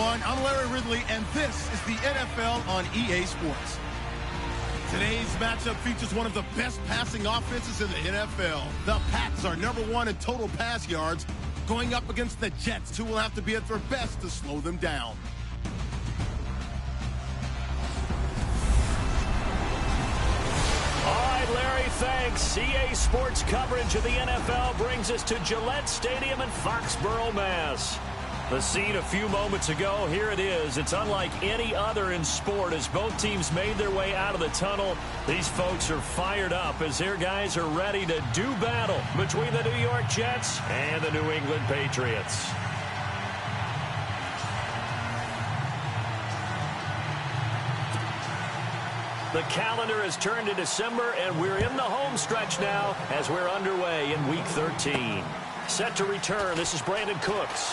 everyone. I'm Larry Ridley, and this is the NFL on EA Sports. Today's matchup features one of the best passing offenses in the NFL. The Pats are #1 in total pass yards, going up against the Jets, who will have to be at their best to slow them down. All right, Larry, thanks. EA Sports coverage of the NFL brings us to Gillette Stadium in Foxborough, Mass. The scene a few moments ago, here it is. It's unlike any other in sport as both teams made their way out of the tunnel. These folks are fired up as their guys are ready to do battle between the New York Jets and the New England Patriots. The calendar has turned to December, and we're in the home stretch now as we're underway in Week 13. Set to return, this is Brandon Cooks.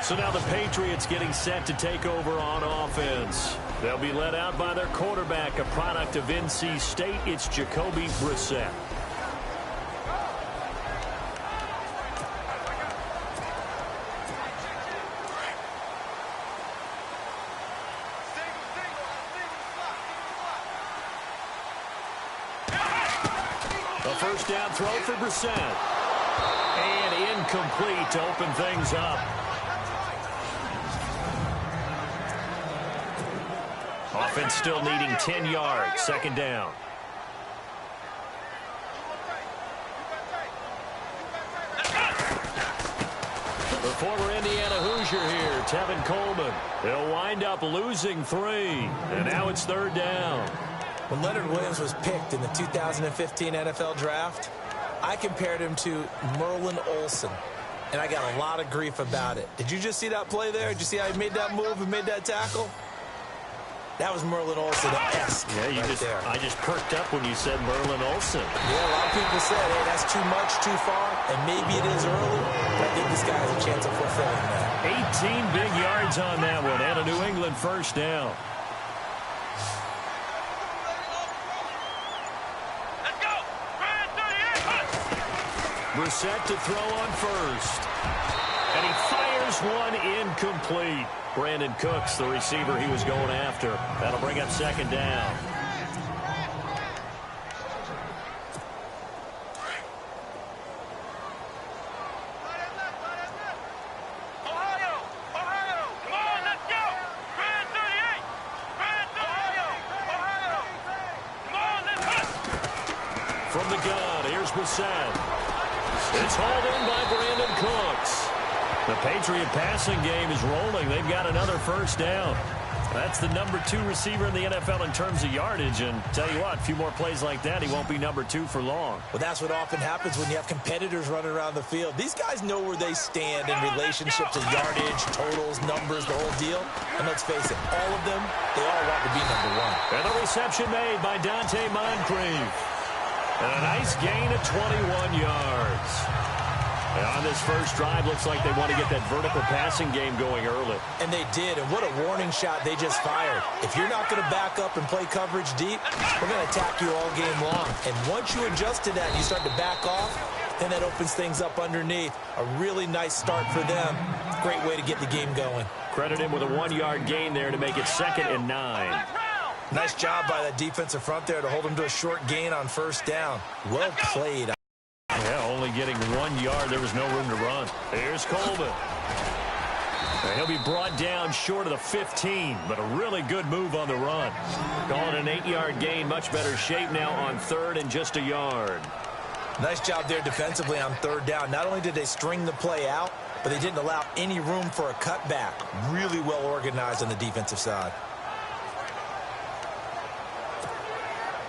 So now the Patriots getting set to take over on offense. They'll be led out by their quarterback, a product of NC State. It's Jacoby Brissett. A first down throw for Brissett. And incomplete to open things up. Offense still needing 10 yards. Second down. The former Indiana Hoosier here, Tevin Coleman. He'll wind up losing 3. And now it's third down. When Leonard Williams was picked in the 2015 NFL Draft, I compared him to Merlin Olsen, and I got a lot of grief about it. Did you just see that play there? Did you see how he made that move and made that tackle? That was Merlin Olsen-esque. Yeah, I just perked up when you said Merlin Olsen. Yeah, a lot of people said, hey, that's too much, too far, and maybe it is early, but I think this guy has a chance of fulfilling that. 18 big yards on that one, and a New England first down. Brissett to throw on first. And he fires one incomplete. Brandon Cooks, the receiver he was going after. That'll bring up second down. From the gun, here's Brissett. It's hauled in by Brandon Cooks. The Patriot passing game is rolling. They've got another first down. That's the #2 receiver in the NFL in terms of yardage. And tell you what, a few more plays like that, he won't be #2 for long. Well, that's what often happens when you have competitors running around the field. These guys know where they stand in relationship to yardage, totals, numbers, the whole deal. And let's face it, all of them, they all want to be #1. And the reception made by Dante Moncrief. And a nice gain of 21 yards. And on this first drive, looks like they want to get that vertical passing game going early. And they did, and what a warning shot they just fired. If you're not going to back up and play coverage deep, we're going to attack you all game long. And once you adjust to that and you start to back off, then that opens things up underneath. A really nice start for them. Great way to get the game going. Credit him with a 1-yard gain there to make it 2nd and 9. Nice job by that defensive front there to hold him to a short gain on first down. Well played. Yeah, only getting 1 yard. There was no room to run. Here's Coleman. And he'll be brought down short of the 15, but a really good move on the run. Calling an 8-yard gain. Much better shape now on 3rd and just a yard. Nice job there defensively on 3rd down. Not only did they string the play out, but they didn't allow any room for a cutback. Really well organized on the defensive side.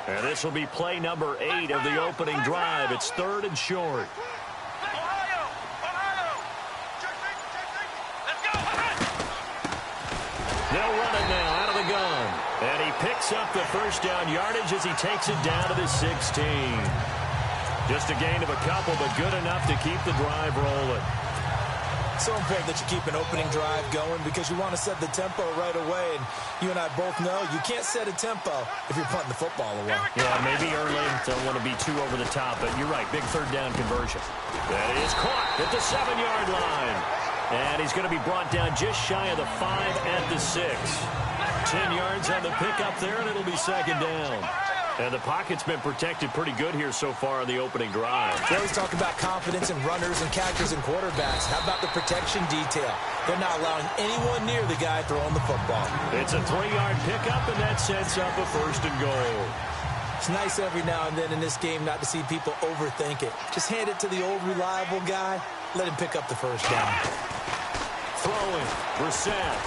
And this will be play number 8 of the opening drive. It's 3rd and short. They'll run it now out of the gun. And he picks up the first down yardage as he takes it down to the 16. Just a gain of a couple, but good enough to keep the drive rolling. It's so important that you keep an opening drive going because you want to set the tempo right away. And you and I both know you can't set a tempo if you're punting the football away. Yeah, maybe early. Don't want to be too over the top, but you're right. Big third down conversion. That is caught at the 7-yard line. And he's going to be brought down just shy of the 5 at the 6. 10 yards on the pickup there, and it'll be second down. And the pocket's been protected pretty good here so far on the opening drive. We always talk about confidence in runners and catchers and quarterbacks. How about the protection detail? They're not allowing anyone near the guy throwing the football. It's a 3-yard pickup, and that sets up a 1st and goal. It's nice every now and then in this game not to see people overthink it. Just hand it to the old reliable guy. Let him pick up the 1st down. Throwing, Brissett.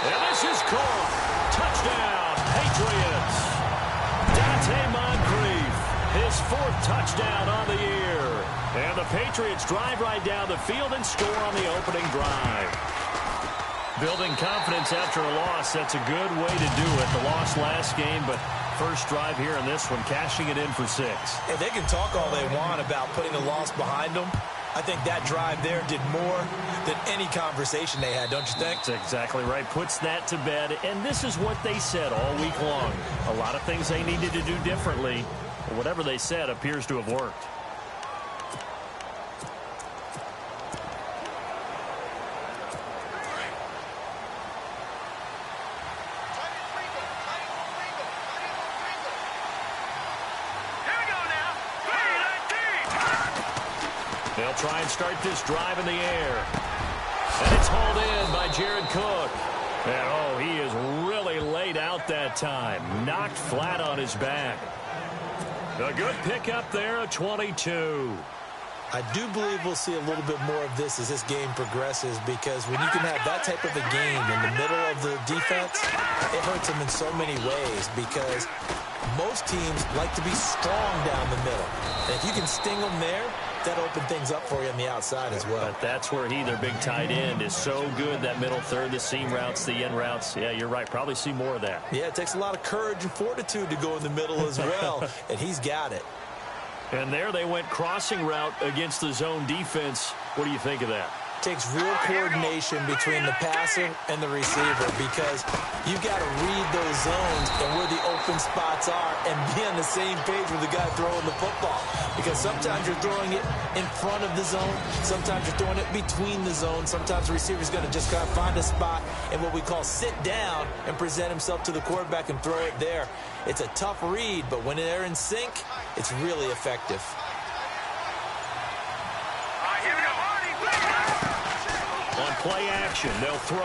And this is caught. Touchdown, Patriots. Dante Moncrief, his 4th touchdown on the year. And the Patriots drive right down the field and score on the opening drive. Building confidence after a loss, that's a good way to do it. The loss last game, but first drive here in this one, cashing it in for 6. And they can talk all they want about putting a loss behind them. I think that drive there did more than any conversation they had, don't you think? That's exactly right. Puts that to bed. And this is what they said all week long. A lot of things they needed to do differently. But whatever they said appears to have worked. They'll try and start this drive in the air. And it's hauled in by Jared Cook. And, oh, he is really laid out that time. Knocked flat on his back. A good pickup there, a 22. I do believe we'll see a little bit more of this as this game progresses because when you can have that type of a game in the middle of the defense, it hurts them in so many ways because most teams like to be strong down the middle. And if you can sting them there, that'll open things up for you on the outside as well. But that's where their big tight end, is so good, that middle third, the seam routes, the in routes. Yeah, you're right. Probably see more of that. Yeah, it takes a lot of courage and fortitude to go in the middle as well, and he's got it. And there they went crossing route against the zone defense. What do you think of that? Takes real coordination between the passer and the receiver because you've got to read those zones and where the open spots are and be on the same page with the guy throwing the football. Because sometimes you're throwing it in front of the zone. Sometimes you're throwing it between the zones. Sometimes the receiver's going to just kind of find a spot and what we call sit down and present himself to the quarterback and throw it there. It's a tough read, but when they're in sync, it's really effective. On play action, they'll throw.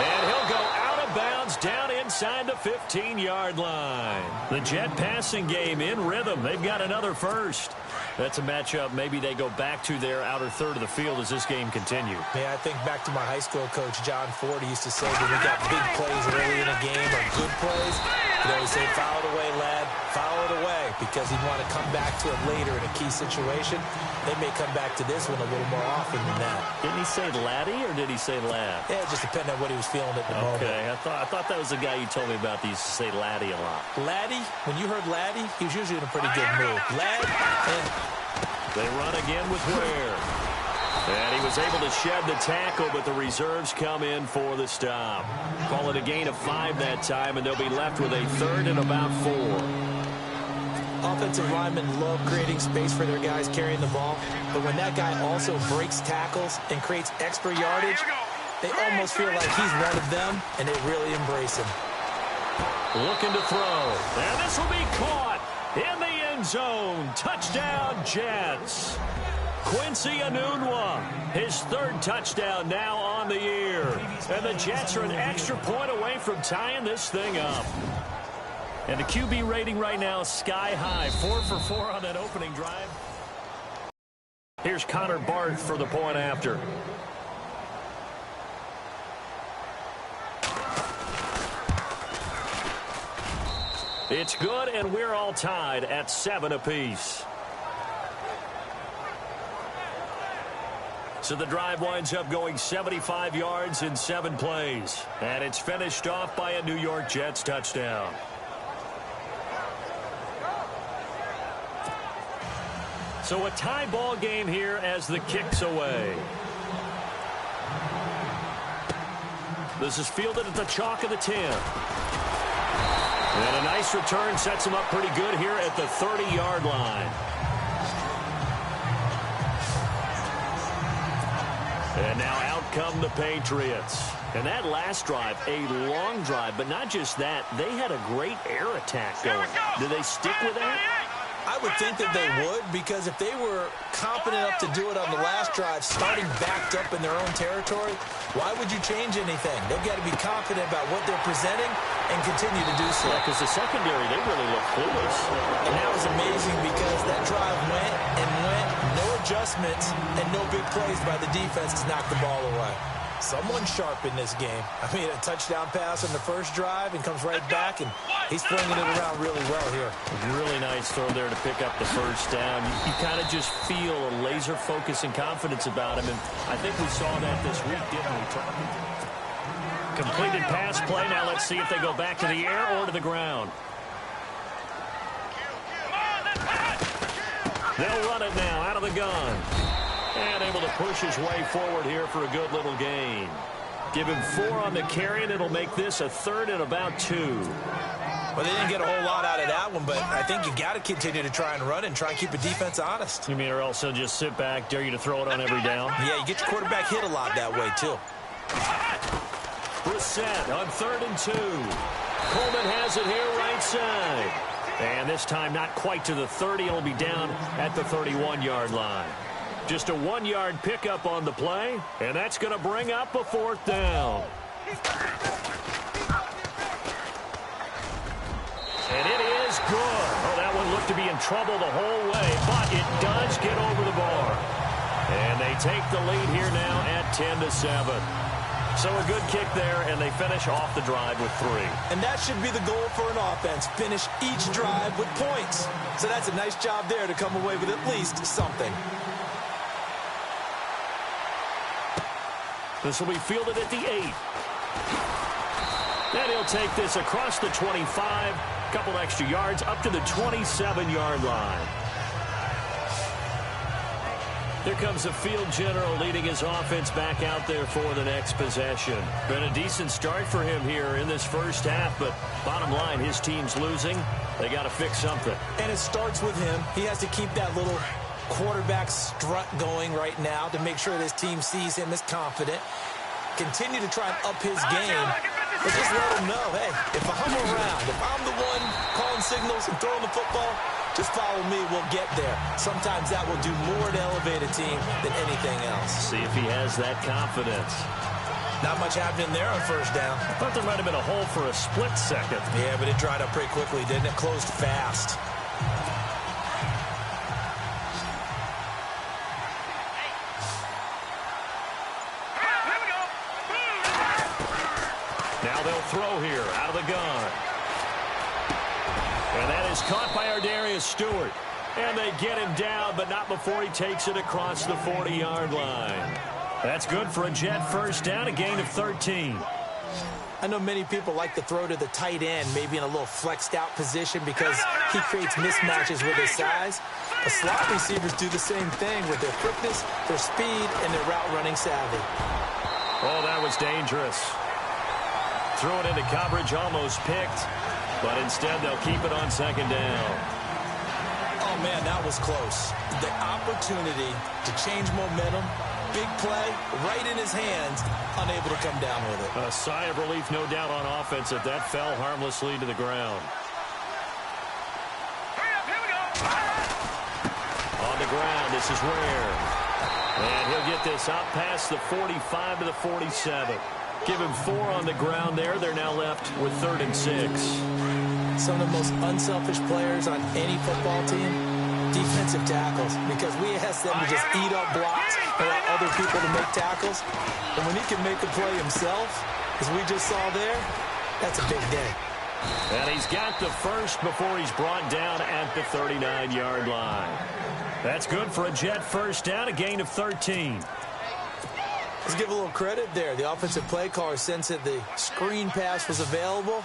And he'll go out of bounds down inside the 15-yard line. The Jet passing game in rhythm. They've got another first. That's a matchup maybe they go back to their outer third of the field as this game continues. Yeah, I think back to my high school coach, John Ford. He used to say when we got big plays early in a game or good plays, he'd always say, foul it away, lad, foul it away, because he'd want to come back to it later in a key situation. They may come back to this one a little more often than that. Didn't he say laddie or did he say lad? Yeah, it just depended on what he was feeling at the moment. Okay, I thought that was the guy you told me about that used to say laddie a lot. Laddie, when you heard laddie, he was usually in a pretty good mood. Lad, and they run again with Ware. And he was able to shed the tackle, but the reserves come in for the stop. Call it a gain of 5 that time, and they'll be left with a third and about 4. Offensive linemen love creating space for their guys carrying the ball, but when that guy also breaks tackles and creates extra yardage, they almost feel like he's one of them, and they really embrace him. Looking to throw, and this will be caught in the end zone. Touchdown, Jets. Quincy Enunwa, his 3rd touchdown now on the year. And the Jets are an extra point away from tying this thing up. And the QB rating right now is sky high. 4 for 4 on that opening drive. Here's Connor Barth for the point after. It's good, and we're all tied at 7 apiece. So the drive winds up going 75 yards in 7 plays. And it's finished off by a New York Jets touchdown. So a tie ball game here as the kick's away. This is fielded at the chalk of the 10. And a nice return sets him up pretty good here at the 30-yard line. And now out come the Patriots. And that last drive, a long drive, but not just that. They had a great air attack going. Did they stick with that? I would think that they would, because if they were competent enough to do it on the last drive, starting backed up in their own territory, why would you change anything? They've got to be confident about what they're presenting and continue to do so. Yeah, because the secondary, they really look clueless. And that was amazing because that drive went and went, no adjustments, and no big plays by the defense to knock the ball away. Someone sharp in this game. I mean, a touchdown pass on the first drive and comes right back, and he's flinging it around really well here. Really nice throw there to pick up the first down. You kind of just feel a laser focus and confidence about him, and I think we saw that this week, didn't we? Completed pass play. Now let's see if they go back to the air or to the ground. They'll run it now out of the gun. And able to push his way forward here for a good little gain. Give him 4 on the carry, and it'll make this a 3rd and about 2. Well, they didn't get a whole lot out of that one, but I think you got to continue to try and run and try and keep a defense honest. You mean, or else he'll just sit back, dare you to throw it on every down? Yeah, you get your quarterback hit a lot that way, too. Brissett on 3rd and 2. Coleman has it here right side. And this time not quite to the 30. It'll be down at the 31-yard line. Just a 1-yard pickup on the play, and that's going to bring up a 4th down. And it is good. Oh, that one looked to be in trouble the whole way, but it does get over the bar. And they take the lead here now at 10-7. So a good kick there, and they finish off the drive with 3. And that should be the goal for an offense, finish each drive with points. So that's a nice job there to come away with at least something. This will be fielded at the 8. And he'll take this across the 25. Couple extra yards up to the 27-yard line. Here comes the field general leading his offense back out there for the next possession. Been a decent start for him here in this first half, but bottom line, his team's losing. They got to fix something. And it starts with him. He has to keep that little quarterback strut going right now to make sure this team sees him as confident. Continue to try and up his game, but just let him know, hey, if I'm around, if I'm the one calling signals and throwing the football, just follow me, we'll get there. Sometimes that will do more to elevate a team than anything else. See if he has that confidence. Not much happening there on first down. I thought there might have been a hole for a split second. Yeah, but it dried up pretty quickly, didn't it? Closed fast. Now they'll throw here out of the gun. And that is caught by Ardarius Stewart. And they get him down, but not before he takes it across the 40-yard line. That's good for a Jet first down, a gain of 13. I know many people like to throw to the tight end, maybe in a little flexed out position because he creates mismatches with his size. But slot receivers do the same thing with their quickness, their speed, and their route running savvy. Oh, that was dangerous. Threw it into coverage, almost picked. But instead, they'll keep it on second down. Oh, man, that was close. The opportunity to change momentum, big play, right in his hands, unable to come down with it. A sigh of relief, no doubt, on offense if that fell harmlessly to the ground. On the ground, this is Ware. And he'll get this out past the 45 to the 47. Give him 4 on the ground there. They're now left with 3rd and 6. Some of the most unselfish players on any football team, defensive tackles, because we ask them to just eat up blocks and allow other people to make tackles. And when he can make a play himself, as we just saw there, that's a big day. And he's got the first before he's brought down at the 39-yard line. That's good for a Jet first down, a gain of 13. Let's give a little credit there. The offensive play caller sensed that the screen pass was available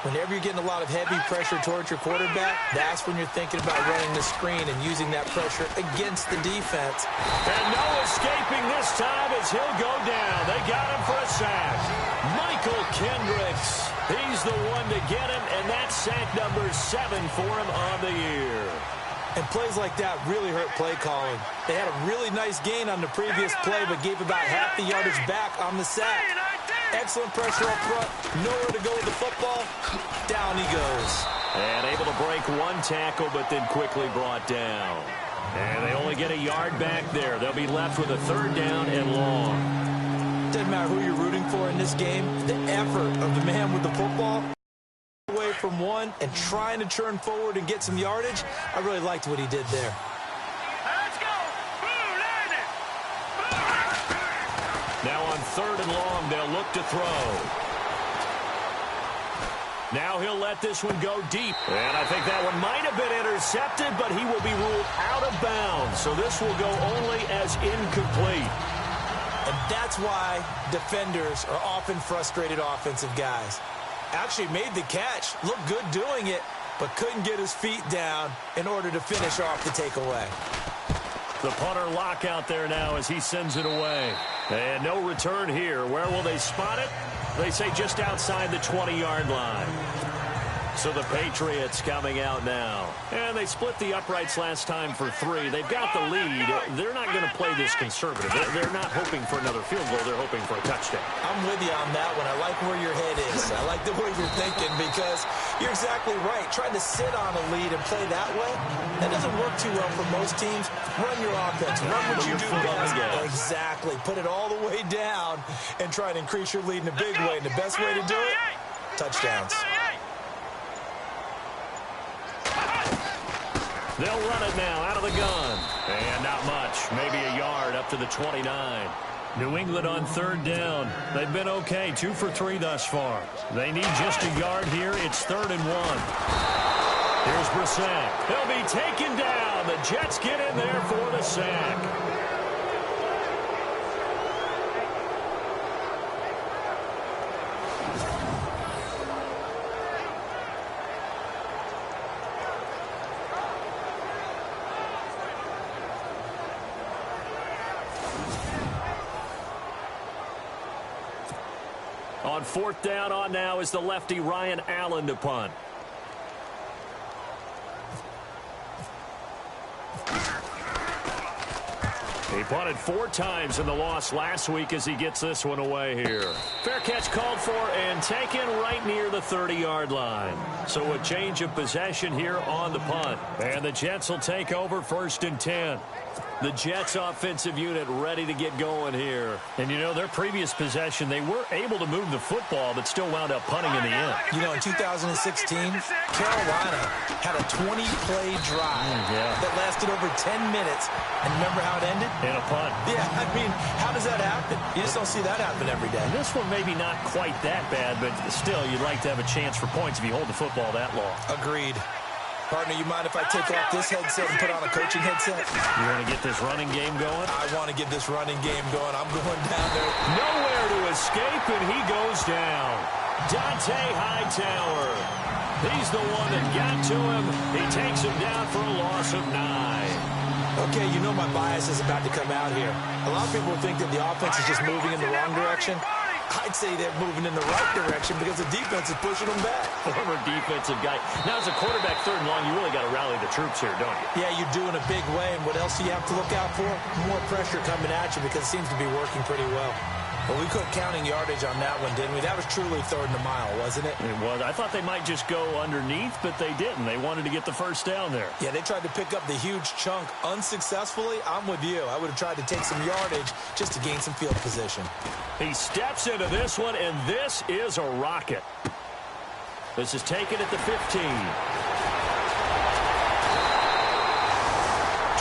Whenever you're getting a lot of heavy pressure towards your quarterback, that's when you're thinking about running the screen and using that pressure against the defense. And no escaping this time as he'll go down. They got him for a sack. Michael Kendricks, he's the one to get him, and that's sack number 7 for him on the year. And plays like that really hurt play calling. They had a really nice gain on the previous play, but gave about half the yardage back on the sack. Excellent pressure up front. Nowhere to go with the football. Down he goes. And able to break one tackle, but then quickly brought down. And they only get a yard back there. They'll be left with a 3rd down and long. Doesn't matter who you're rooting for in this game. The effort of the man with the football away from one and trying to turn forward and get some yardage. I really liked what he did there. Now on 3rd and long, they'll look to throw. Now he'll let this one go deep. And I think that one might have been intercepted, but he will be ruled out of bounds. So this will go only as incomplete. And that's why defenders are often frustrated offensive guys. Actually made the catch, looked good doing it, but couldn't get his feet down in order to finish off the takeaway. The punter lock out there now as he sends it away. And no return here. Where will they spot it? They say just outside the 20-yard line. So the Patriots coming out now. And they split the uprights last time for 3. They've got the lead. They're not going to play this conservative. They're not hoping for another field goal. They're hoping for a touchdown. I'm with you on that one. I like where your head is. I like the way you're thinking because you're exactly right. Trying to sit on a lead and play that way, that doesn't work too well for most teams. Run your offense. Run what you do best. Exactly. Put it all the way down and try to increase your lead in a big way. And the best way to do it, touchdowns. They'll run it now out of the gun. And not much. Maybe a yard up to the 29. New England on 3rd down. They've been okay. 2 for 3 thus far. They need just a yard here. It's 3rd and 1. Here's Brissett. He'll be taken down. The Jets get in there for the sack. On 4th down on now is the lefty Ryan Allen to punt. He punted 4 times in the loss last week as he gets this one away here. Fair catch called for and taken right near the 30-yard line. So a change of possession here on the punt. And the Jets will take over 1st and 10. The Jets offensive unit ready to get going here. And, you know, their previous possession, they were able to move the football, but still wound up punting in the end. You know, in 2016, Carolina had a 20-play drive that lasted over 10 minutes. And remember how it ended? In a punt. Yeah, I mean, how does that happen? You just don't see that happen every day. And this one maybe not quite that bad, but still, you'd like to have a chance for points if you hold the football that long. Agreed. Partner, you mind if I take off this headset and put on a coaching headset? You want to get this running game going? I want to get this running game going. I'm going down there. Nowhere to escape, and he goes down. Dante Hightower. He's the one that got to him. He takes him down for a loss of 9. Okay, you know my bias is about to come out here. A lot of people think that the offense is just moving in the wrong direction. I'd say they're moving in the right direction because the defense is pushing them back. Former defensive guy. Now, as a quarterback 3rd and long, you really got to rally the troops here, don't you? Yeah, you do in a big way. And what else do you have to look out for? More pressure coming at you because it seems to be working pretty well. Well, we quit counting yardage on that one, didn't we? That was truly 3rd and a mile, wasn't it? It was. I thought they might just go underneath, but they didn't. They wanted to get the 1st down there. Yeah, they tried to pick up the huge chunk unsuccessfully. I'm with you. I would have tried to take some yardage just to gain some field position. He steps into this one, and this is a rocket. This is taken at the 15.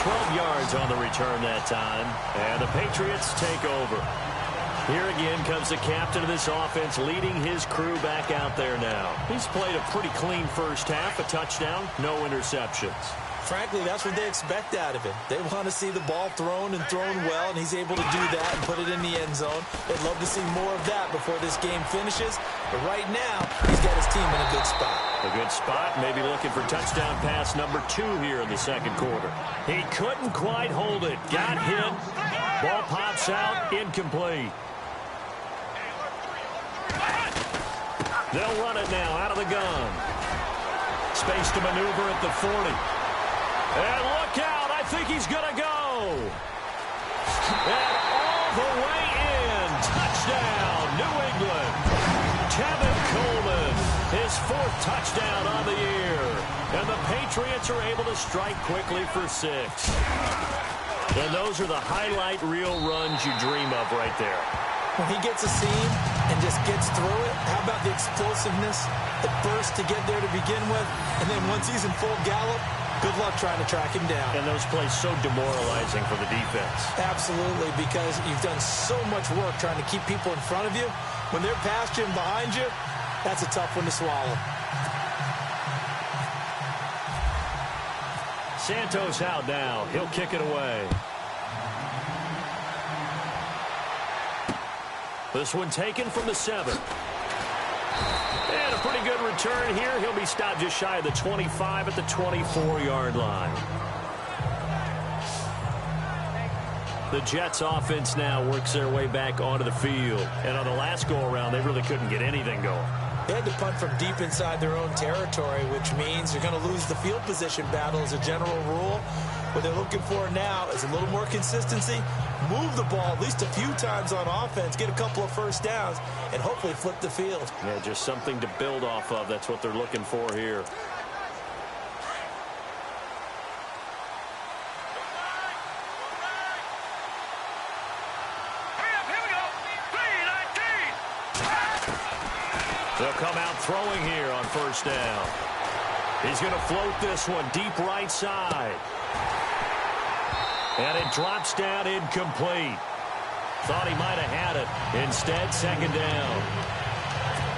12 yards on the return that time, and the Patriots take over. Here again comes the captain of this offense leading his crew back out there now. He's played a pretty clean first half, a touchdown, no interceptions. Frankly, that's what they expect out of him. They want to see the ball thrown and thrown well, and he's able to do that and put it in the end zone. They'd love to see more of that before this game finishes. But right now, he's got his team in a good spot. A good spot, maybe looking for touchdown pass number 2 here in the second quarter. He couldn't quite hold it. Got hit. Ball pops out, incomplete. They'll run it now out of the gun. Space to maneuver at the 40. And look out, I think he's going to go. And all the way in. Touchdown, New England. Kevin Coleman, his 4th touchdown on the year. And the Patriots are able to strike quickly for 6. And those are the highlight reel runs you dream of right there. When he gets a seam and just gets through it, how about the explosiveness, the burst to get there to begin with, and then once he's in full gallop, good luck trying to track him down. And those plays so demoralizing for the defense. Absolutely, because you've done so much work trying to keep people in front of you. When they're past you and behind you, that's a tough one to swallow. Santos out now. He'll kick it away. This one taken from the 7. And a pretty good return here. He'll be stopped just shy of the 25 at the 24-yard line. The Jets offense now works their way back onto the field. And on the last go-around, they really couldn't get anything going. They had to punt from deep inside their own territory, which means you're going to lose the field position battle as a general rule. What they're looking for now is a little more consistency, move the ball at least a few times on offense, get a couple of first downs, and hopefully flip the field. Yeah, just something to build off of. That's what they're looking for here. They'll come out throwing here on first down. He's going to float this one deep right side. And it drops down incomplete. Thought he might have had it. Instead, second down.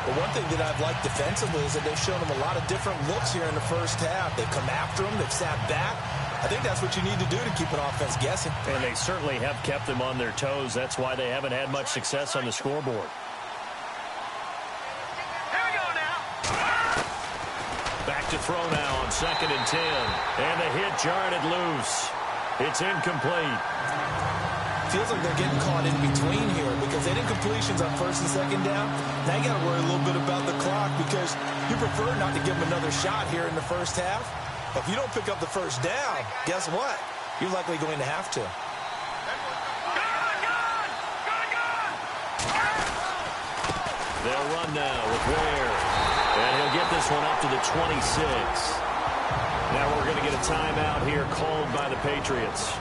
But one thing that I've liked defensively is that they've shown him a lot of different looks here in the first half. They've come after him. They've sat back. I think that's what you need to do to keep an offense guessing. And they certainly have kept them on their toes. That's why they haven't had much success on the scoreboard. Back to throw now on 2nd and 10. And the hit jarred it loose. It's incomplete. Feels like they're getting caught in between here because they didn't completions on 1st and 2nd down. Now you got to worry a little bit about the clock because you prefer not to give them another shot here in the first half. But if you don't pick up the first down, guess what? You're likely going to have to. They'll run now with Ware. And he'll get this one up to the 26. Now we're going to get a timeout here called by the Patriots.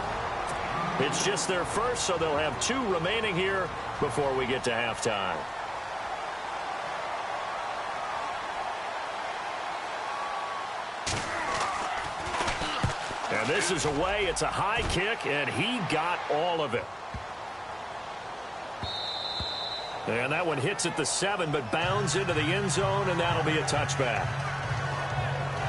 It's just their first, so they'll have 2 remaining here before we get to halftime. And this is away. It's a high kick, and he got all of it. And that one hits at the 7, but bounds into the end zone, and that'll be a touchback.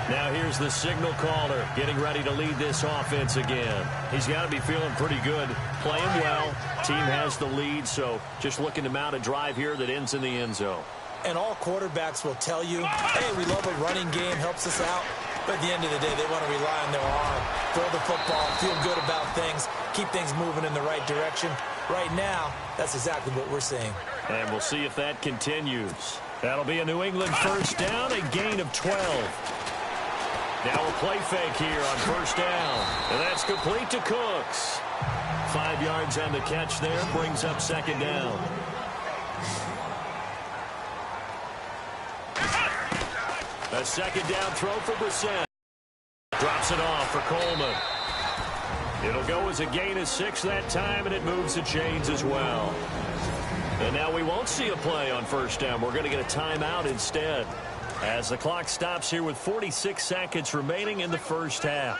Now here's the signal caller getting ready to lead this offense again. He's got to be feeling pretty good, playing well. Team has the lead, so just looking to mount a drive here that ends in the end zone. And all quarterbacks will tell you, hey, we love a running game, helps us out. But at the end of the day, they want to rely on their arm, throw the football, feel good about things, keep things moving in the right direction. Right now, that's exactly what we're seeing. And we'll see if that continues. That'll be a New England first down, a gain of 12. Now a play fake here on first down. And that's complete to Cooks. 5 yards on the catch there, brings up second down. A second down throw for Brissett. Drops it off for Coleman. It'll go as a gain of 6 that time, and it moves the chains as well. And now we won't see a play on first down. We're going to get a timeout instead, as the clock stops here with 46 seconds remaining in the first half.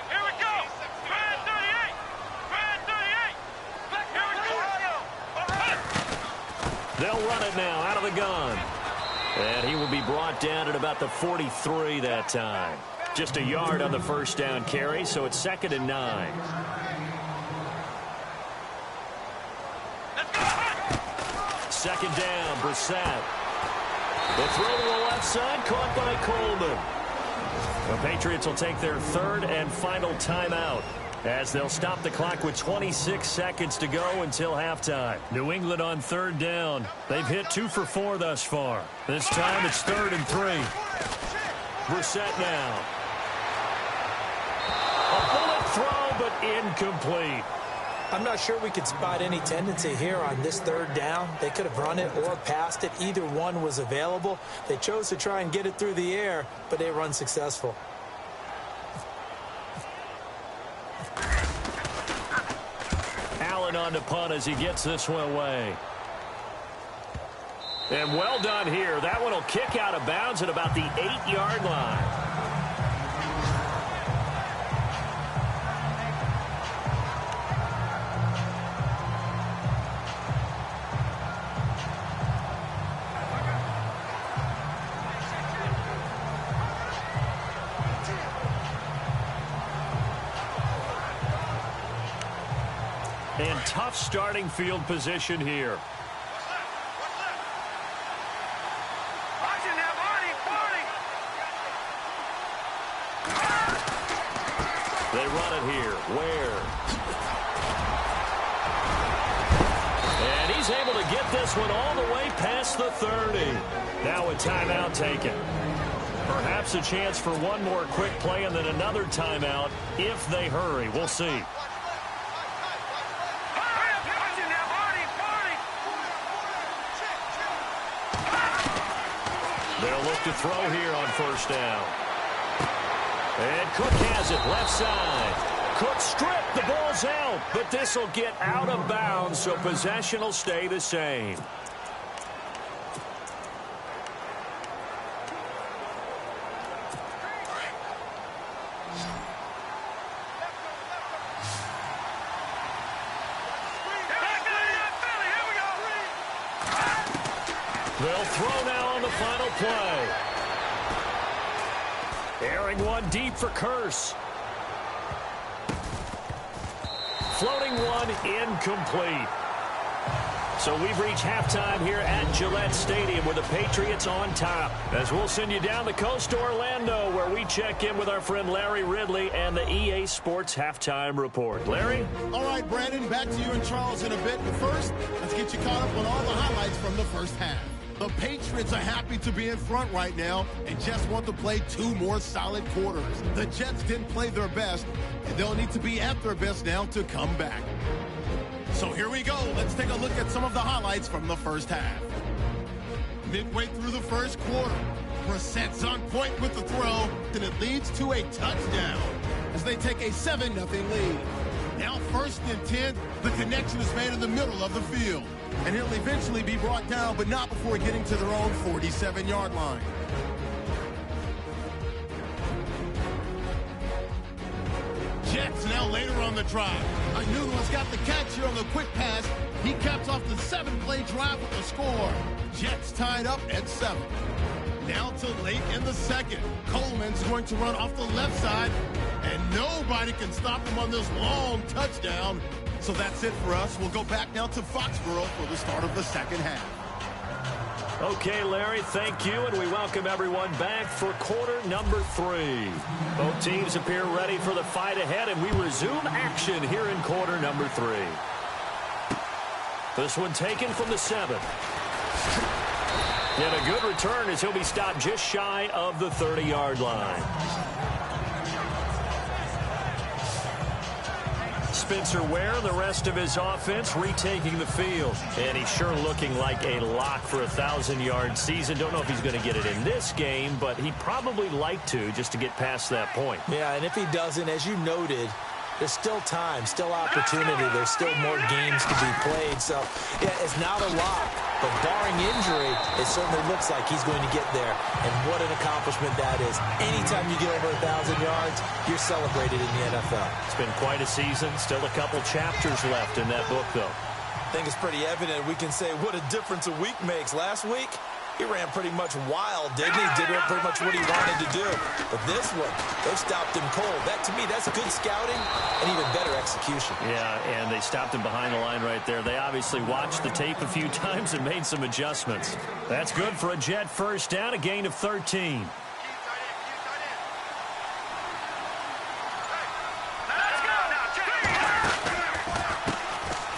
Here we go. Brad 38. Brad 38. Here we go. They'll run it now out of the gun. And he will be brought down at about the 43 that time. Just a yard on the first down carry, so it's 2nd and 9. second down. Brissett. The throw to the left side, caught by Coleman. The Patriots will take their third and final timeout, as they'll stop the clock with 26 seconds to go until halftime. New England on third down. They've hit 2 for 4 thus far. This time it's 3rd and 3. Brissett now. A bullet throw, but incomplete. I'm not sure we could spot any tendency here on this third down. They could have run it or passed it. Either one was available. They chose to try and get it through the air, but they were unsuccessful. Allen on to punt as he gets this one away. And well done here. That one will kick out of bounds at about the 8-yard line. And tough starting field position here. They run it here. Ware. And he's able to get this one all the way past the 30. Now a timeout taken. Perhaps a chance for one more quick play and then another timeout if they hurry. We'll see. They'll look to throw here on first down. And Cook has it left side. Cook stripped. The ball's out. But this will get out of bounds, so possession will stay the same. They'll throw now on the final play. Airing one deep for Curse. Floating one incomplete. So we've reached halftime here at Gillette Stadium with the Patriots on top. As we'll send you down the coast to Orlando, where we check in with our friend Larry Ridley and the EA Sports Halftime Report. Larry? All right, Brandon, back to you and Charles in a bit. But first, let's get you caught up on all the highlights from the first half. The Patriots are happy to be in front right now and just want to play 2 more solid quarters. The Jets didn't play their best, and they'll need to be at their best now to come back. So here we go. Let's take a look at some of the highlights from the first half. Midway through the first quarter, Brissett's on point with the throw, and it leads to a touchdown as they take a 7-0 lead. Now 1st and 10, the connection is made in the middle of the field. And he'll eventually be brought down, but not before getting to their own 47-yard line. Jets now later on the drive. Nuno's got the catch here on the quick pass. He caps off the 7-play drive with the score. Jets tied up at 7. Now to late in the second. Coleman's going to run off the left side, and nobody can stop him on this long touchdown. So that's it for us. We'll go back now to Foxborough for the start of the second half. Okay, Larry, thank you, and we welcome everyone back for quarter number 3. Both teams appear ready for the fight ahead, and we resume action here in quarter number 3. This one taken from the 7. And a good return as he'll be stopped just shy of the 30-yard line. Spencer Ware, the rest of his offense, retaking the field. And he's sure looking like a lock for a 1,000-yard season. Don't know if he's going to get it in this game, but he'd probably like to just to get past that point. Yeah, and if he doesn't, as you noted, there's still time, still opportunity. There's still more games to be played. So, yeah, it's not a lock. But barring injury, it certainly looks like he's going to get there. And what an accomplishment that is. Anytime you get over 1,000 yards, you're celebrated in the NFL. It's been quite a season. Still a couple chapters left in that book, though. I think it's pretty evident. We can say what a difference a week makes. Last week, he ran pretty much wild, didn't he? Did pretty much what he wanted to do. But this one, they stopped him cold. That, to me, that's good scouting and even better execution. Yeah, and they stopped him behind the line right there. They obviously watched the tape a few times and made some adjustments. That's good for a Jet first down, a gain of 13.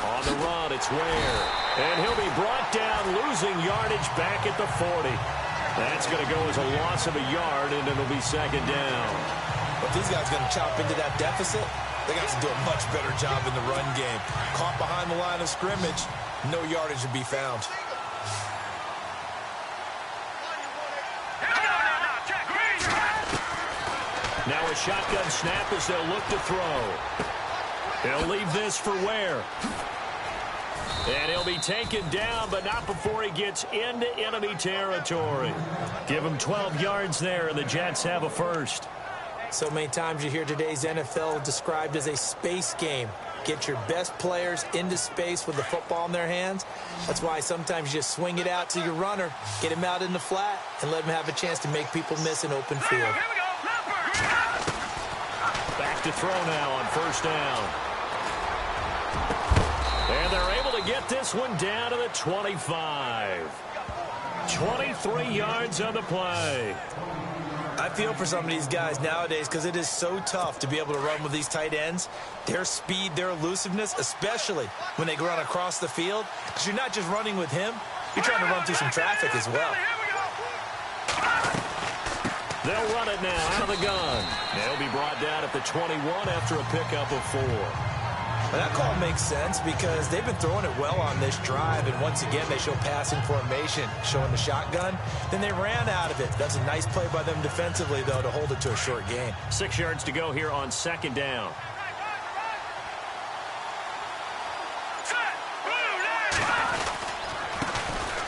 On the run, it's Ware. And he'll be brought down, losing yardage back at the 40. That's going to go as a loss of a yard, and it'll be second down. But these guys are going to chop into that deficit. They got to do a much better job in the run game. Caught behind the line of scrimmage, no yardage to be found. Now a shotgun snap as they'll look to throw. He'll leave this for Ware. And he'll be taken down, but not before he gets into enemy territory. Give him 12 yards there, and the Jets have a first. So many times you hear today's NFL described as a space game. Get your best players into space with the football in their hands. That's why sometimes you just swing it out to your runner, get him out in the flat, and let him have a chance to make people miss an open field. Back to throw now on first down. And they're able to get this one down to the 25. 23 yards on the play. I feel for some of these guys nowadays because it is so tough to be able to run with these tight ends. Their speed, their elusiveness, especially when they run across the field. Because you're not just running with him, you're trying to run through some traffic as well. They'll run it now out of the gun. They'll be brought down at the 21 after a pickup of 4. Well, that call makes sense because they've been throwing it well on this drive, and once again they show passing formation, showing the shotgun. Then they ran out of it. That's a nice play by them defensively, though, to hold it to a short gain. 6 yards to go here on second down.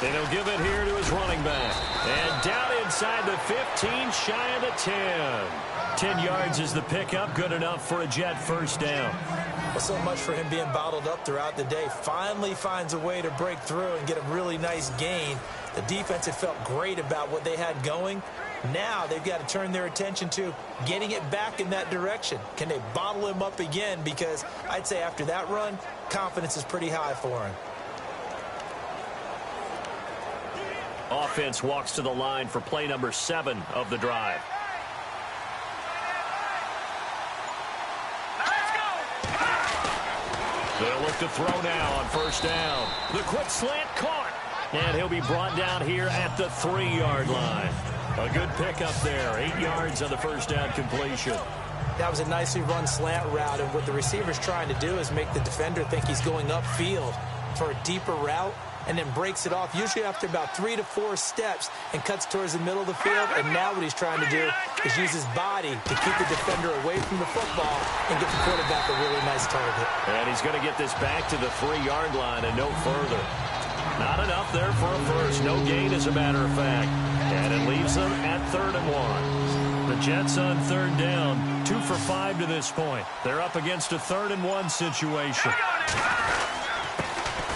And he'll give it here to his running back. And down inside the 15, shy of the 10. 10 yards is the pickup, good enough for a Jet first down. Well, so much for him being bottled up throughout the day. Finally finds a way to break through and get a really nice gain. The defense had felt great about what they had going. Now they've got to turn their attention to getting it back in that direction. Can they bottle him up again? Because I'd say after that run, confidence is pretty high for him. Offense walks to the line for play number 7 of the drive. They'll look to throw now on first down. The quick slant caught. And he'll be brought down here at the 3-yard line. A good pickup there. 8 yards on the first down completion. That was a nicely run slant route, and what the receiver's trying to do is make the defender think he's going upfield for a deeper route, and then breaks it off, usually after about 3 to 4 steps, and cuts towards the middle of the field. And now what he's trying to do is use his body to keep the defender away from the football and get the quarterback a really nice target. And he's going to get this back to the 3-yard line and no further. Not enough there for a first. No gain, as a matter of fact. And it leaves them at 3rd and 1. The Jets on 3rd down, 2 for 5 to this point. They're up against a 3rd and 1 situation.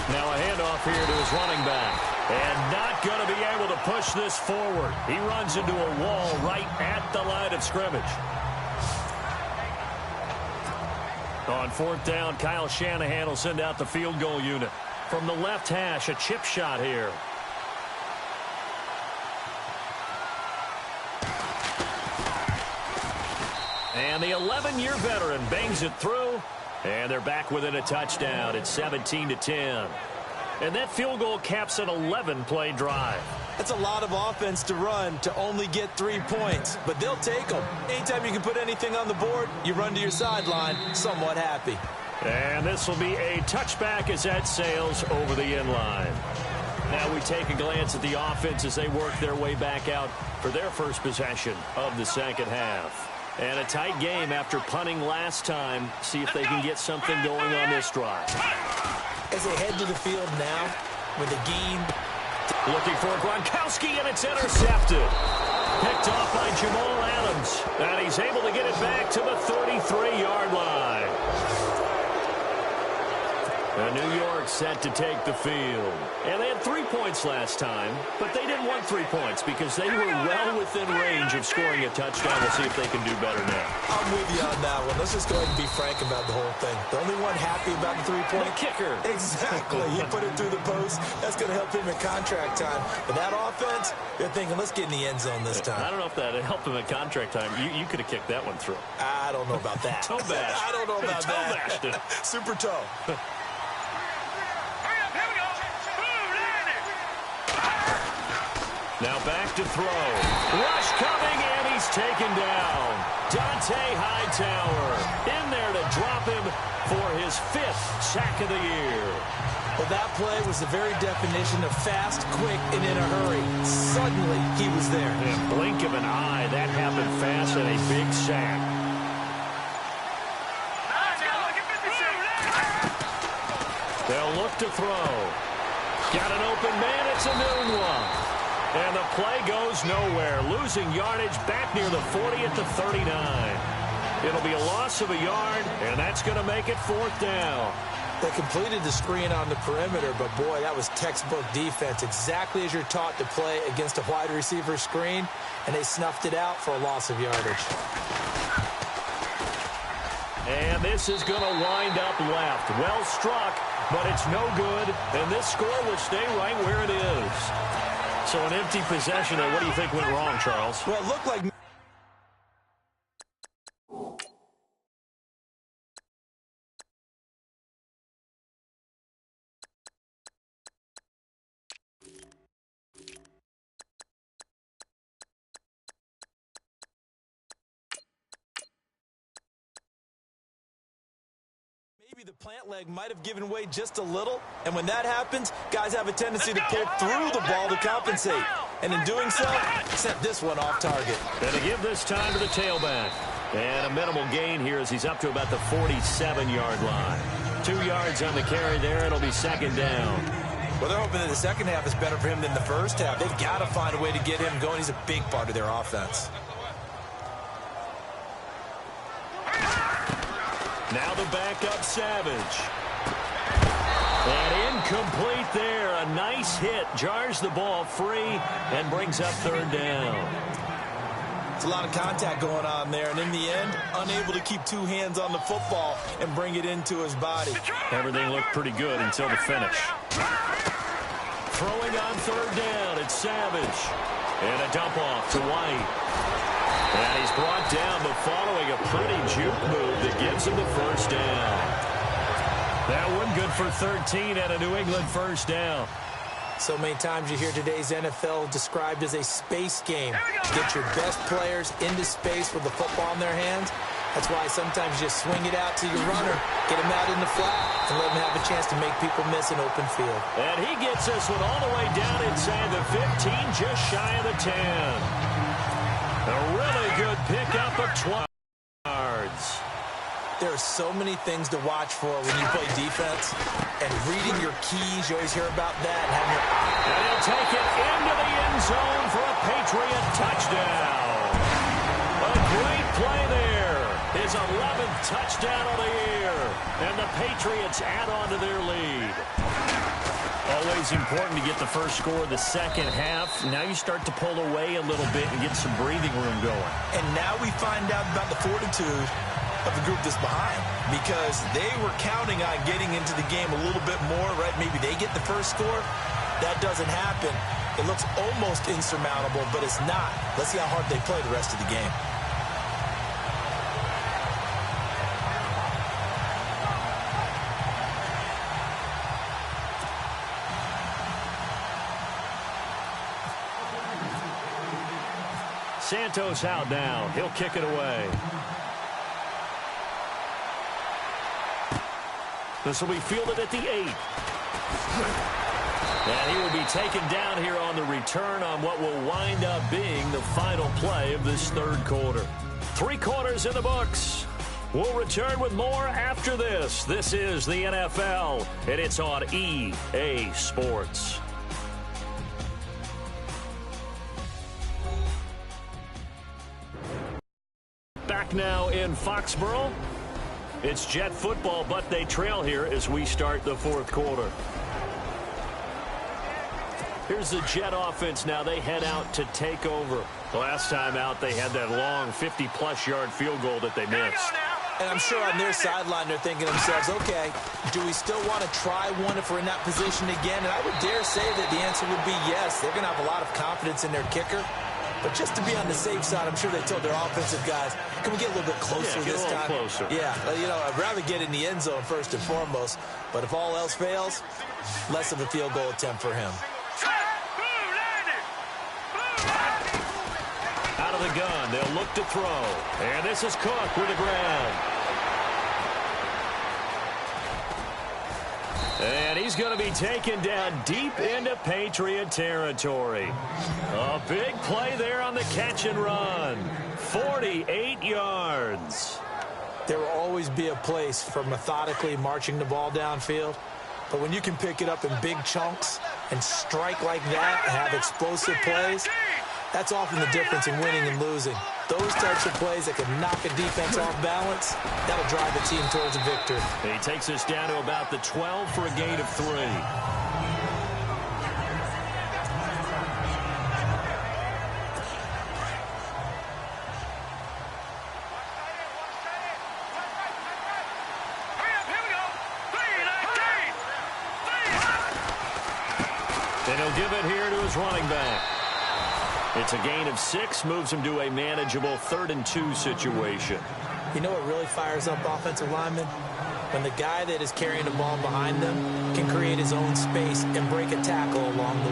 Now a handoff here to his running back. And not going to be able to push this forward. He runs into a wall right at the line of scrimmage. On 4th down, Kyle Shanahan will send out the field goal unit. From the left hash, a chip shot here. And the 11-year veteran bangs it through. And they're back within a touchdown. It's 17-10. And that field goal caps an 11-play drive. That's a lot of offense to run to only get 3 points, but they'll take them. Anytime you can put anything on the board, you run to your sideline somewhat happy. And this will be a touchback as that sails over the end line. Now we take a glance at the offense as they work their way back out for their first possession of the second half. And a tight game after punting last time. See if they can get something going on this drive. As they head to the field now with a game. Looking for Gronkowski, and it's intercepted. Picked off by Jamal Adams. And he's able to get it back to the 33-yard line. New York set to take the field. And they had 3 points last time, but they didn't want 3 points because they were well within range of scoring a touchdown. We'll see if they can do better now. I'm with you on that one. Let's just go ahead and be frank about the whole thing. The only one happy about the 3-point kicker. Exactly. He put it through the post. That's going to help him in contract time. But that offense, they're thinking, let's get in the end zone this time. I don't know if that helped him in contract time. You could have kicked that one through. I don't know about that. Toe bash. I don't know about toe that. Bashed it. Super toe. Now back to throw. Rush coming, and he's taken down. Dante Hightower in there to drop him for his 5th sack of the year. Well, that play was the very definition of fast, quick, and in a hurry. Suddenly, he was there. In a blink of an eye, that happened fast and a big sack. They'll look to throw. Got an open man. It's a noon one. And the play goes nowhere. Losing yardage back near the 40 at the 39. It'll be a loss of a yard, and that's going to make it 4th down. They completed the screen on the perimeter, but, boy, that was textbook defense. Exactly as you're taught to play against a wide receiver screen, and they snuffed it out for a loss of yardage. And this is going to wind up left. Well struck, but it's no good, and this score will stay right where it is. So an empty possession there. What do you think went wrong, Charles? Well, it looked like... maybe the plant leg might have given way just a little, and when that happens, guys have a tendency to pull through the ball to compensate, and in doing so, set this one off target. And to give this time to the tailback. And a minimal gain here as he's up to about the 47-yard line. 2 yards on the carry there. It'll be 2nd down. Well, they're hoping that the second half is better for him than the first half. They've got to find a way to get him going. He's a big part of their offense. Now the backup Savage. And incomplete there. A nice hit. Jars the ball free and brings up 3rd down. It's a lot of contact going on there, and in the end, unable to keep 2 hands on the football and bring it into his body. Everything looked pretty good until the finish. Throwing on 3rd down, it's Savage. And a dump off to White. And he's brought down, but following a pretty juke move that gives him the 1st down. That one good for 13 and a New England 1st down. So many times you hear today's NFL described as a space game. Get your best players into space with the football in their hands. That's why sometimes you just swing it out to your runner, get him out in the flat, and let him have a chance to make people miss an open field. And he gets this one all the way down inside the 15, just shy of the 10. A really good pickup of 12 yards. There are so many things to watch for when you play defense, and reading your keys, you always hear about that. And he'll take it into the end zone for a Patriot touchdown. A great play there. His 11th touchdown of the year. And the Patriots add on to their lead. Always important to get the first score of the second half. Now you start to pull away a little bit and get some breathing room going. And now we find out about the fortitude of the group that's behind, because they were counting on getting into the game a little bit more, right? Maybe they get the first score. That doesn't happen. It looks almost insurmountable, but it's not. Let's see how hard they play the rest of the game. Santos out now. He'll kick it away. This will be fielded at the 8. And he will be taken down here on the return on what will wind up being the final play of this 3rd quarter. 3 quarters in the books. We'll return with more after this. This is the NFL, and it's on EA Sports. Back now in Foxborough. It's Jet football, but they trail here as we start the fourth quarter. Here's the Jet offense now. They head out to take over. The last time out, they had that long 50-plus yard field goal that they missed. And I'm sure on their sideline they're thinking to themselves, okay, do we still want to try one if we're in that position again? And I would dare say that the answer would be yes. They're going to have a lot of confidence in their kicker. But just to be on the safe side, I'm sure they told their offensive guys, can we get a little bit closer this time? Closer. Yeah, you know, I'd rather get in the end zone first and foremost. But if all else fails, less of a field goal attempt for him. Out of the gun, they'll look to throw. And this is Cook with the grab. And he's going to be taken down deep into Patriot territory. A big play there on the catch and run. 48 yards. There will always be a place for methodically marching the ball downfield. But when you can pick it up in big chunks and strike like that and have explosive plays, that's often the difference in winning and losing. Those types of plays that can knock a defense off balance, that'll drive the team towards a victory. He takes us down to about the 12 for a gain of 3. And he'll give it here to his running back. It's a gain of 6, moves him to a manageable 3rd and 2 situation. You know what really fires up offensive linemen? When the guy that is carrying the ball behind them can create his own space and break a tackle along the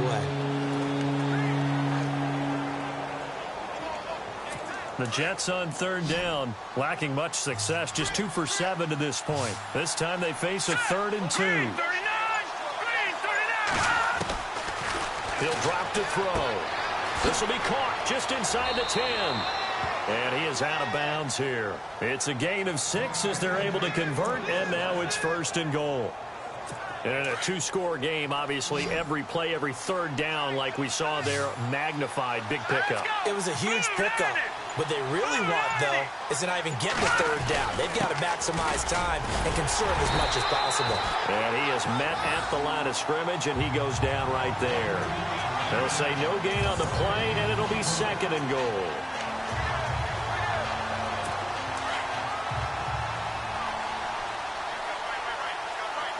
way. The Jets on 3rd down, lacking much success, just 2 for 7 to this point. This time they face a 3rd and 2. He'll drop to throw. This will be caught just inside the 10. And he is out of bounds here. It's a gain of 6 as they're able to convert, and now it's 1st and goal. And in a 2-score game, obviously, every play, every 3rd down, like we saw there, magnified, big pickup. It was a huge pickup. What they really want, though, is to not even get the 3rd down. They've got to maximize time and conserve as much as possible. And he is met at the line of scrimmage, and he goes down right there. They'll say no gain on the play, and it'll be 2nd and goal.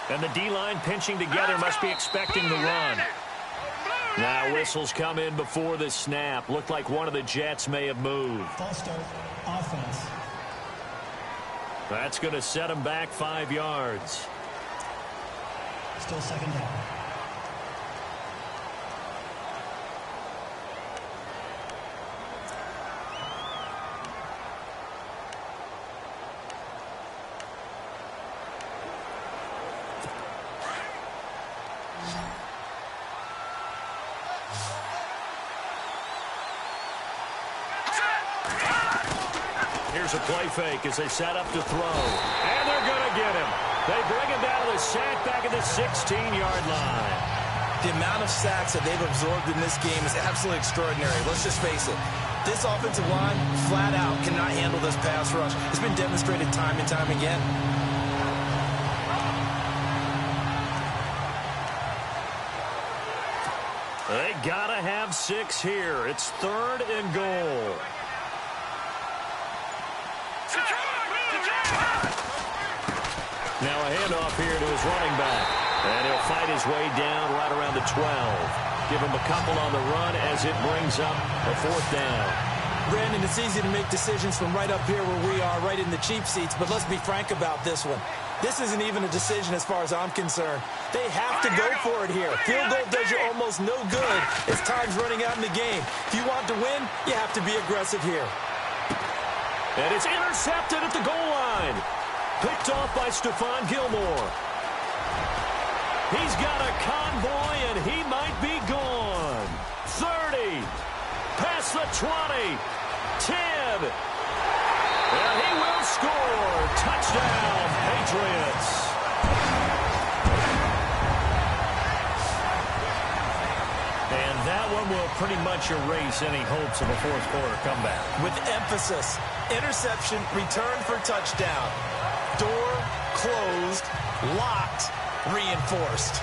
And the D-line pinching together, must be expecting the run. Now whistles come in before the snap. Looked like one of the Jets may have moved. False start, offense. That's going to set him back 5 yards. Still 2nd down. Here's a play fake as they set up to throw. And they're going to get him. They bring him down to the sack back at the 16-yard line. The amount of sacks that they've absorbed in this game is absolutely extraordinary. Let's just face it. This offensive line, flat out, cannot handle this pass rush. It's been demonstrated time and time again. They got to have 6 here. It's 3rd and goal. Now a handoff here to his running back. And he'll fight his way down right around the 12. Give him a couple on the run as it brings up a 4th down. Brandon, it's easy to make decisions from right up here where we are, right in the cheap seats, but let's be frank about this one. This isn't even a decision as far as I'm concerned. They have to go for it here. Field goal does you almost no good as time's running out in the game. If you want to win, you have to be aggressive here. And it's intercepted at the goal line. Picked off by Stephon Gilmore. He's got a convoy, and he might be gone. 30. Past the 20. 10. And he will score. Touchdown, Patriots. And that one will pretty much erase any hopes of a 4th quarter comeback. With emphasis, interception, return for touchdown. Door closed, locked, reinforced.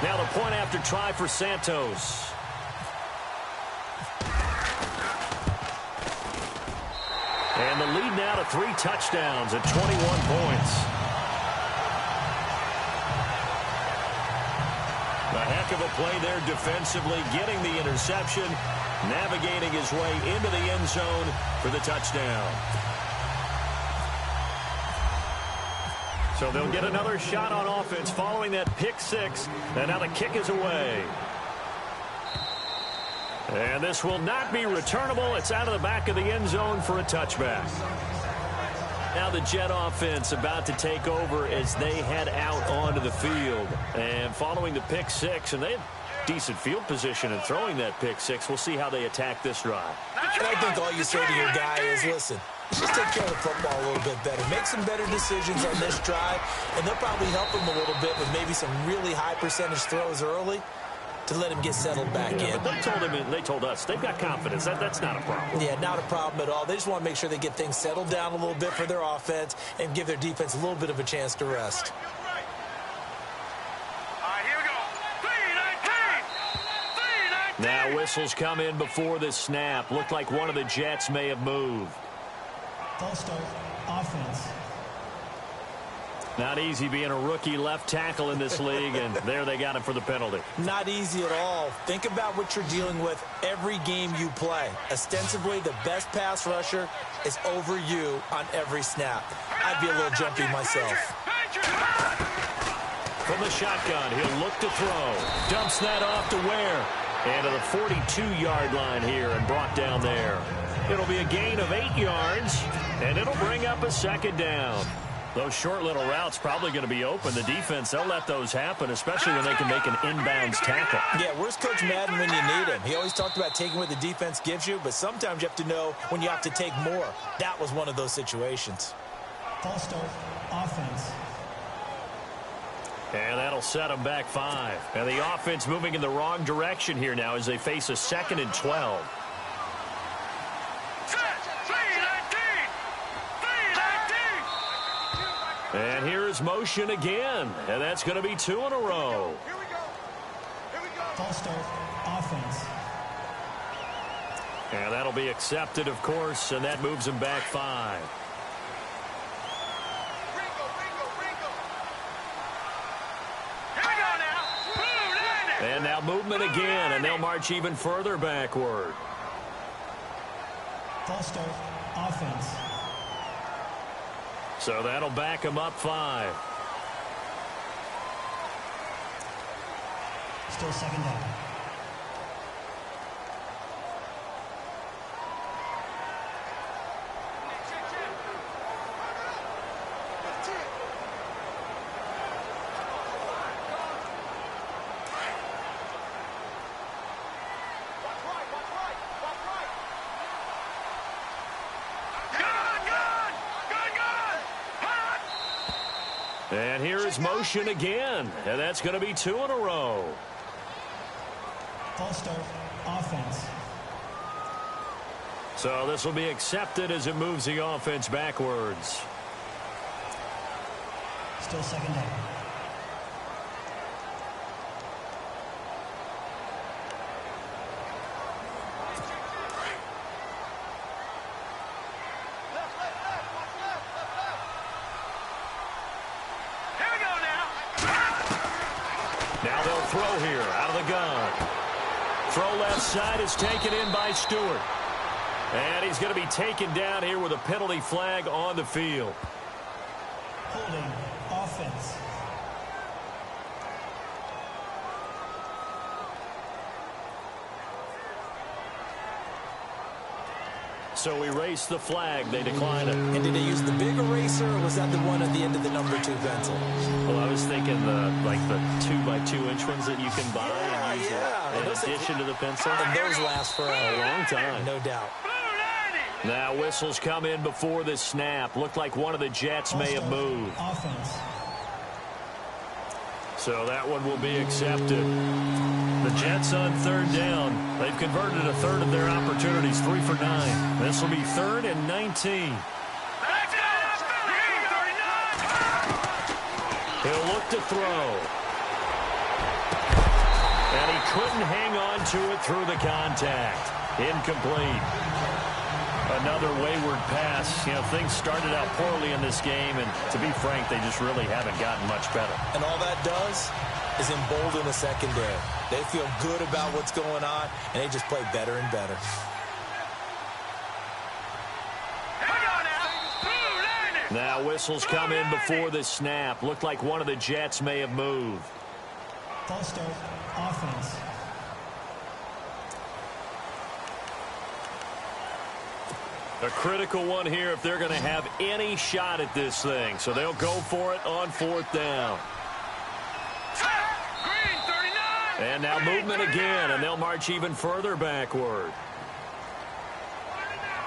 Now the point after try for Santos. And the lead now to 3 touchdowns at 21 points. A heck of a play there defensively, getting the interception, navigating his way into the end zone for the touchdown. So they'll get another shot on offense following that pick 6, and now the kick is away. And this will not be returnable. It's out of the back of the end zone for a touchback. Now the Jet offense about to take over as they head out onto the field. And following the pick 6, and they had decent field position in throwing that pick 6. We'll see how they attack this drive. And I think all you say to your guy is, listen, just take care of the football a little bit better. Make some better decisions on this drive, and they'll probably help him a little bit with maybe some really high percentage throws early to let him get settled back in. But they told us they've got confidence. That's not a problem. Yeah, not a problem at all. They just want to make sure they get things settled down a little bit for their offense and give their defense a little bit of a chance to rest. Now whistles come in before the snap. Looked like one of the Jets may have moved. False start, offense. Not easy being a rookie left tackle in this league, and there they got him for the penalty. Not easy at all. Think about what you're dealing with every game you play. Ostensibly, the best pass rusher is over you on every snap. I'd be a little jumpy myself. From the shotgun, he'll look to throw. Dumps that off to Ware. And to the 42-yard line here and brought down there. It'll be a gain of 8 yards, and it'll bring up a second down. Those short little routes probably going to be open. The defense, they'll let those happen, especially when they can make an inbounds tackle. Yeah, where's Coach Madden when you need him? He always talked about taking what the defense gives you, but sometimes you have to know when you have to take more. That was one of those situations. False start, offense. And that'll set them back 5. And the offense moving in the wrong direction here now as they face a 2nd and 12. And here is motion again. And that's going to be 2 in a row. False start, offense. And that'll be accepted, of course, and that moves them back 5. And now movement again, and they'll march even further backward. False start, offense. So that'll back them up 5. Still second down. And here is motion again, and that's going to be 2 in a row. False start, offense. So this will be accepted as it moves the offense backwards. Still second down. Throw here out of the gun. Throw left side is taken in by Stewart. And he's going to be taken down here with a penalty flag on the field. Holding, offense. So we race the flag. They decline it. And did they use the big eraser, or was that the one at the end of the number 2 pencil? Well, I was thinking the 2x2 ones that you can buy and use in addition to the pencil. And those last for a long time. No doubt. Now whistles come in before the snap. Looked like one of the Jets may have moved. Offense. So that one will be accepted. The Jets on third down. They've converted a third of their opportunities, 3 for 9. This will be 3rd and 19. He'll look to throw. And he couldn't hang on to it through the contact. Incomplete. Another wayward pass. You know, things started out poorly in this game, and to be frank, they just really haven't gotten much better. And all that does is embolden the secondary. They feel good about what's going on, and they just play better and better. Now whistles come in before the snap. Looked like one of the Jets may have moved. False start. Offense. A critical one here if they're going to have any shot at this thing. So they'll go for it on 4th down. And now movement again, and they'll march even further backward.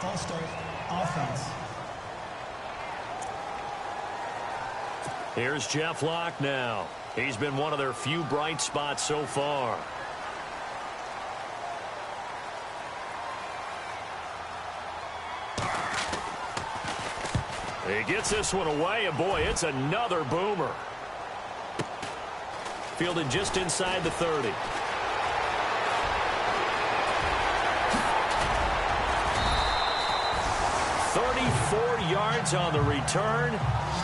False start. Offense. Here's Jeff Locke now. He's been one of their few bright spots so far. He gets this one away, and boy, it's another boomer. Fielded just inside the 30. Yards on the return,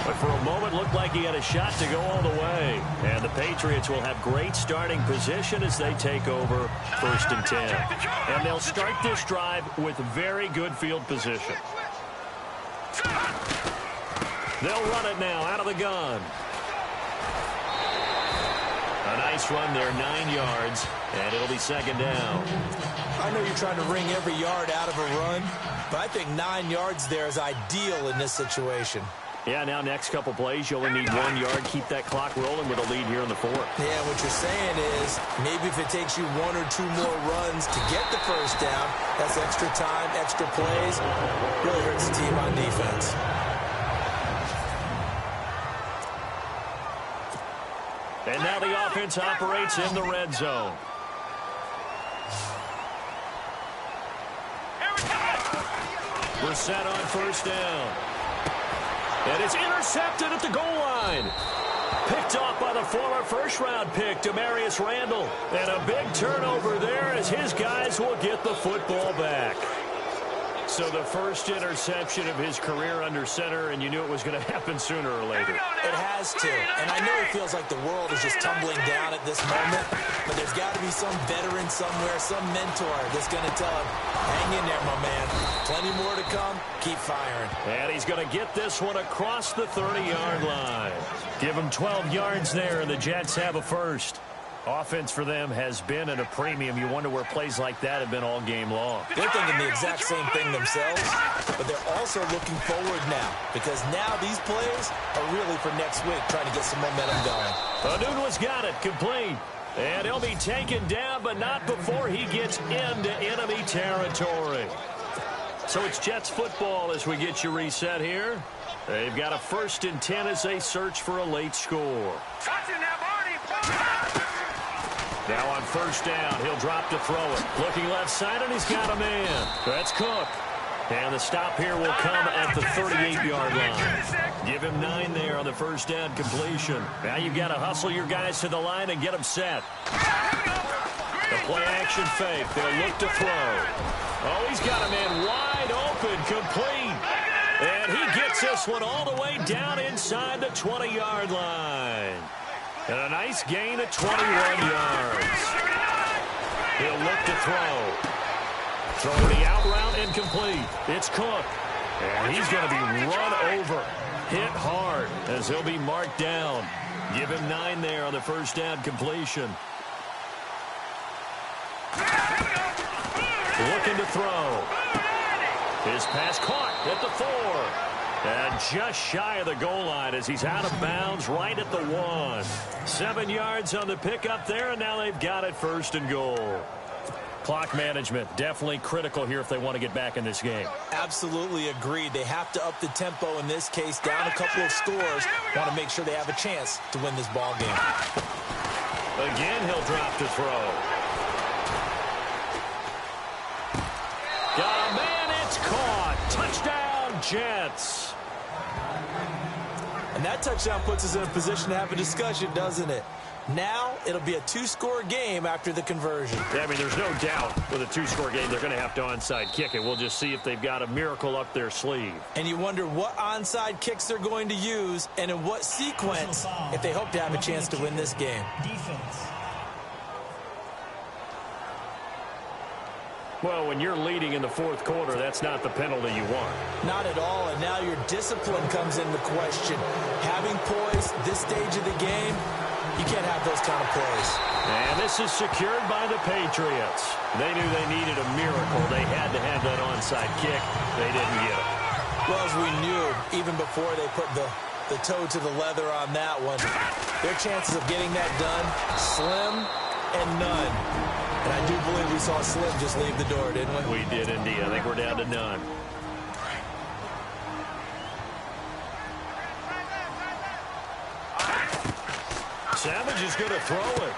but for a moment looked like he had a shot to go all the way. And the Patriots will have great starting position as they take over 1st and 10. And they'll start this drive with very good field position. They'll run it now out of the gun. A nice run there, 9 yards, and it'll be 2nd down. I know you're trying to wring every yard out of a run, but I think 9 yards there is ideal in this situation. Yeah, now next couple plays, you only need 1 yard. Keep that clock rolling with a lead here in the 4th. Yeah, what you're saying is maybe if it takes you 1 or 2 more runs to get the 1st down, that's extra time, extra plays. Really hurts the team on defense. And now the offense operates in the red zone. We're set on 1st down. And it's intercepted at the goal line. Picked off by the former 1st-round pick, Demarius Randall. And a big turnover there as his guys will get the football back. So the first interception of his career under center, and you knew it was going to happen sooner or later. It has to. And I know it feels like the world is just tumbling down at this moment, but there's got to be some veteran somewhere, some mentor that's going to tell him, hang in there, my man. Plenty more to come. Keep firing. And he's going to get this one across the 30-yard line. Give him 12 yards there, and the Jets have a first. Offense for them has been at a premium. You wonder where plays like that have been all game long. They're thinking the exact same thing themselves, but they're also looking forward now because now these plays are really for next week, trying to get some momentum going. Anunua's got it, complete. And he'll be taken down, but not before he gets into enemy territory. So it's Jets football as we get you reset here. They've got a 1st and 10 as they search for a late score. Now on 1st down, he'll drop to throw it. Looking left side, and he's got a man. That's Cook. And the stop here will come at the 38-yard line. Give him 9 there on the 1st down completion. Now you've got to hustle your guys to the line and get them set. The play-action fake. They'll look to throw. Oh, he's got a man wide open, complete. And he gets this one all the way down inside the 20-yard line. And a nice gain of 21 yards. He'll look to throw. Throwing the out route incomplete. It's Cook. And he's going to be run over. Hit hard as he'll be marked down. Give him 9 there on the 1st down completion. Looking to throw. His pass caught at the 4. And just shy of the goal line as he's out of bounds right at the 1. 7 yards on the pickup there, and now they've got it 1st and goal. Clock management, definitely critical here if they want to get back in this game. Absolutely agreed. They have to up the tempo in this case, down a couple of scores. Want to make sure they have a chance to win this ball game. Again, he'll drop to throw. Got a man, it's caught. Touchdown, Jets. And that touchdown puts us in a position to have a discussion, doesn't it? Now, it'll be a two-score game after the conversion. Yeah, I mean, there's no doubt with a two-score game, they're going to have to onside kick it. We'll just see if they've got a miracle up their sleeve. And you wonder what onside kicks they're going to use and in what sequence if they hope to have a chance to win this game. Defense. Well, when you're leading in the fourth quarter, that's not the penalty you want. Not at all, and now your discipline comes into question. Having poise this stage of the game, you can't have those kind of plays. And this is secured by the Patriots. They knew they needed a miracle. They had to have that onside kick. They didn't get it. Well, as we knew, even before they put the toe to the leather on that one, their chances of getting that done, slim and none. And I do believe we saw Slim just leave the door, didn't we? We did indeed. I think we're down to none. Savage is going to throw it.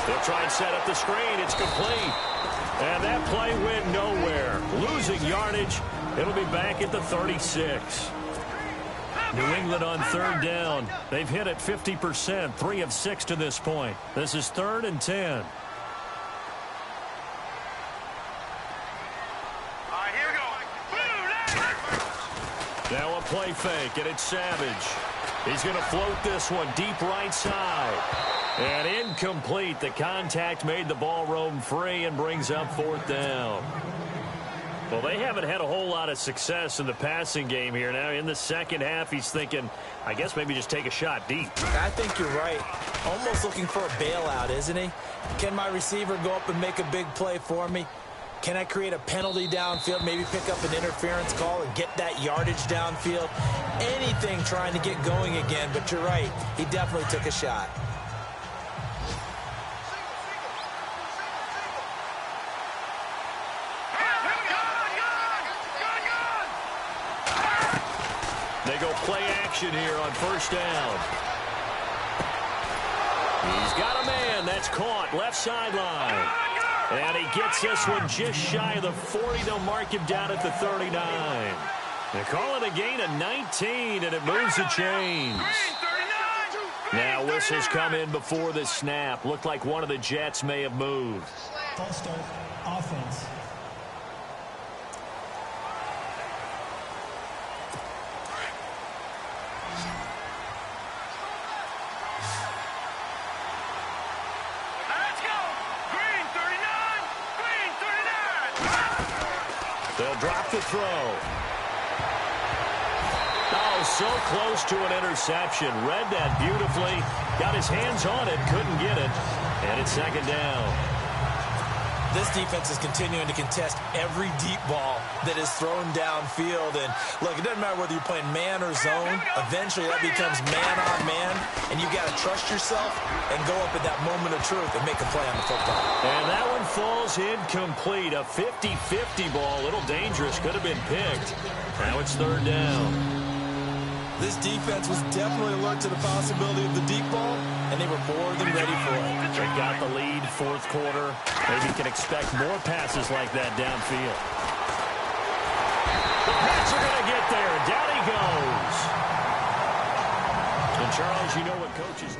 They'll try and set up the screen. It's complete. And that play went nowhere. Losing yardage. It'll be back at the 36. New England on third down. They've hit it 50%, 3 of 6 to this point. This is 3rd and 10. Now a play fake, and it's Savage. He's going to float this one deep right side. And incomplete. The contact made the ball roam free and brings up 4th down. Well, they haven't had a whole lot of success in the passing game here. Now in the second half, he's thinking, I guess maybe just take a shot deep. I think you're right. Almost looking for a bailout, isn't he? Can my receiver go up and make a big play for me? Can I create a penalty downfield, maybe pick up an interference call and get that yardage downfield? Anything trying to get going again, but you're right. He definitely took a shot. They go play action here on 1st down. He's got a man. That's caught. Left sideline. And he gets this one just shy of the 40. They'll mark him down at the 39. They call it a gain of 19, and it moves the chains. Now whistles come in before the snap. Looked like one of the Jets may have moved. False start. Offense. They'll drop the throw. Oh, so close to an interception. Read that beautifully. Got his hands on it. Couldn't get it. And it's 2nd down. This defense is continuing to contest every deep ball that is thrown downfield. And, look, it doesn't matter whether you're playing man or zone. Eventually, that becomes man-on-man. And you've got to trust yourself and go up at that moment of truth and make a play on the football. And that one falls incomplete. A 50-50 ball. A little dangerous. Could have been picked. Now it's 3rd down. This defense was definitely alert to the possibility of the deep ball, and they were more than ready for it. They got the lead, 4th quarter. Maybe can expect more passes like that downfield. The Pats are going to get there. Down he goes. And, Charles, you know what coaches...